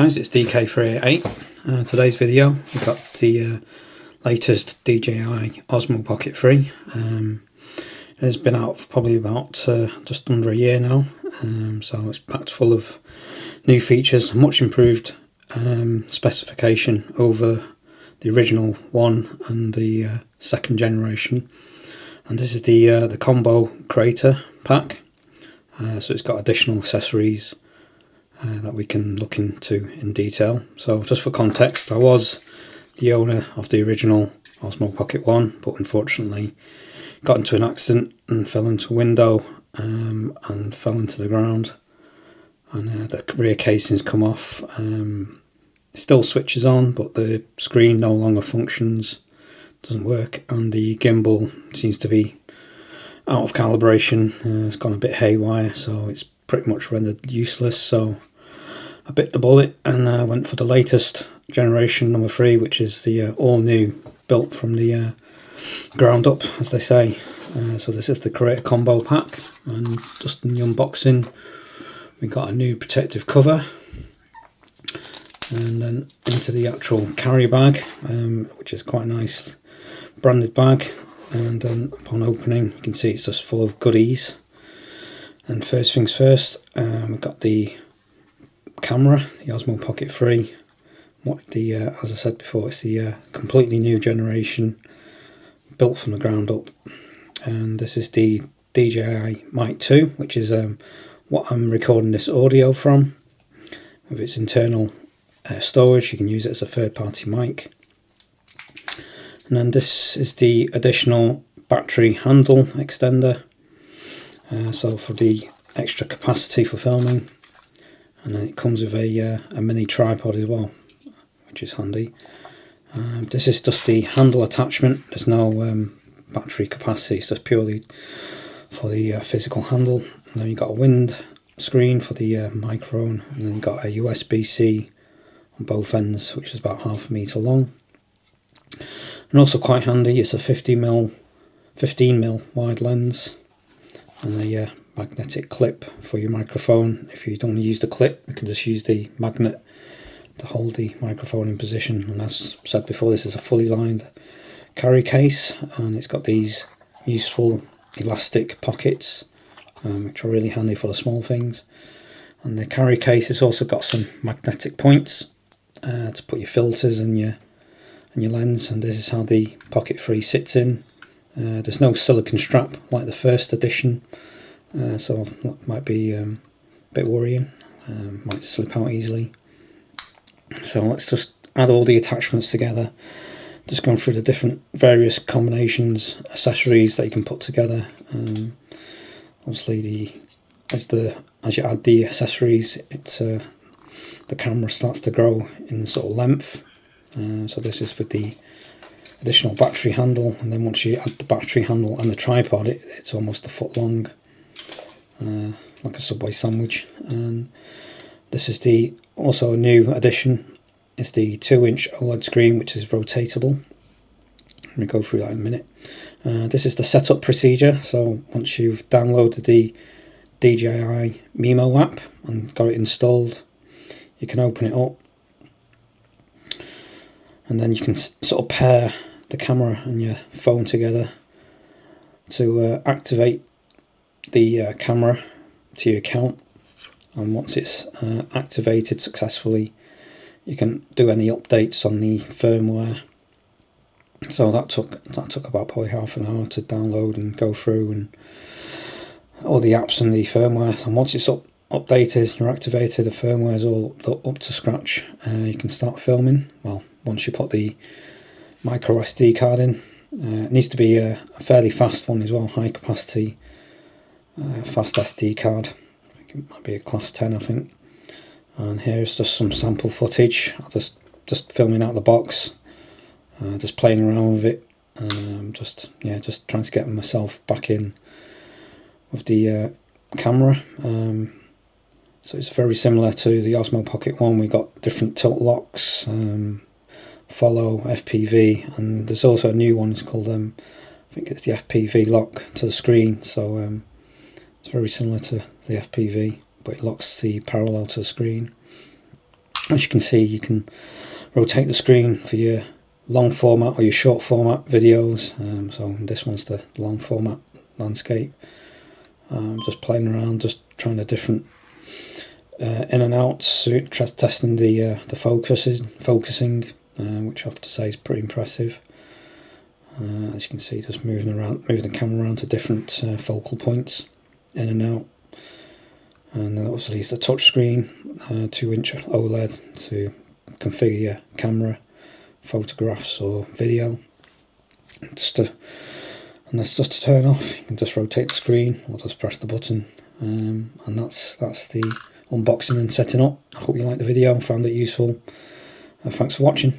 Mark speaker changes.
Speaker 1: Guys, it's DK388. Today's video, we've got the latest DJI Osmo Pocket 3. It has been out for probably about just under a year now, so it's packed full of new features, much improved specification over the original one and the second generation. And this is the combo creator pack, so it's got additional accessories that we can look into in detail. So just for context, I was the owner of the original Osmo Pocket 1, but unfortunately got into an accident and fell into a window and fell into the ground, and the rear casing's come off. It still switches on, but the screen no longer functions, doesn't work, and the gimbal seems to be out of calibration. It's gone a bit haywire, so it's pretty much rendered useless. So I bit the bullet and went for the latest generation, number 3, which is the all new, built from the ground up, as they say. So this is the Creator Combo Pack, and just in the unboxing we got a new protective cover, and then into the actual carry bag, which is quite a nice branded bag. And upon opening, you can see it's just full of goodies. And first things first, we've got the camera, the Osmo Pocket 3. As I said before, it's the completely new generation, built from the ground up. And this is the DJI Mic 2, which is what I'm recording this audio from. With its internal storage, you can use it as a third-party mic. And then this is the additional battery handle extender, so for the extra capacity for filming. And then it comes with a mini tripod as well, which is handy. This is just the handle attachment. There's no battery capacity, it's just purely for the physical handle. And then you've got a wind screen for the microphone, and then you've got a USB-C on both ends, which is about 1/2 meter long. And also quite handy, it's a 15mm wide lens, and a magnetic clip for your microphone. If you don't want to use the clip, you can just use the magnet to hold the microphone in position. And as said before, this is a fully lined carry case, and it's got these useful elastic pockets, which are really handy for the small things. And the carry case has also got some magnetic points to put your filters and your lens, and this is how the Pocket 3 sits in. There's no silicone strap like the first edition, so that might be a bit worrying, might slip out easily. So let's just add all the attachments together, just going through the different various combinations, accessories that you can put together. Obviously as you add the accessories, the camera starts to grow in sort of length. So this is with the additional battery handle, and then once you add the battery handle and the tripod, it's almost 1 foot long, like a Subway sandwich. And this is also a new addition. It's the 2-inch OLED screen, which is rotatable. Let me go through that in a minute. This is the setup procedure. So once you've downloaded the DJI Mimo app and got it installed, you can open it up, and then you can sort of pair the camera and your phone together to activate the camera to your account. And once it's activated successfully, you can do any updates on the firmware. So that took about probably half an hour to download and go through, and all the apps and the firmware. And once it's updated, you're activated, the firmware is all up to scratch, you can start filming. Well, once you put the micro SD card in, it needs to be a fairly fast one as well, high capacity fast SD card. I think it might be a class 10, I think. And here's just some sample footage. I'll just filming out the box, just playing around with it, just trying to get myself back in with the camera. So it's very similar to the Osmo Pocket 1. We got different tilt locks, follow, FPV, and there's also a new one. It's called I think it's the FPV lock to the screen. So it's very similar to the FPV, but it locks the parallel to the screen. As you can see, you can rotate the screen for your long format or your short format videos. So this one's the long format landscape. Just playing around, just trying the different in and outs, testing the focusing, which I have to say is pretty impressive. As you can see, just moving the camera around to different focal points, in and out. And then obviously it's the touch screen, 2-inch OLED to configure your camera, photographs or video. And that's just to turn off. You can just rotate the screen or just press the button, and that's the unboxing and setting up. I hope you liked the video and found it useful. Thanks for watching.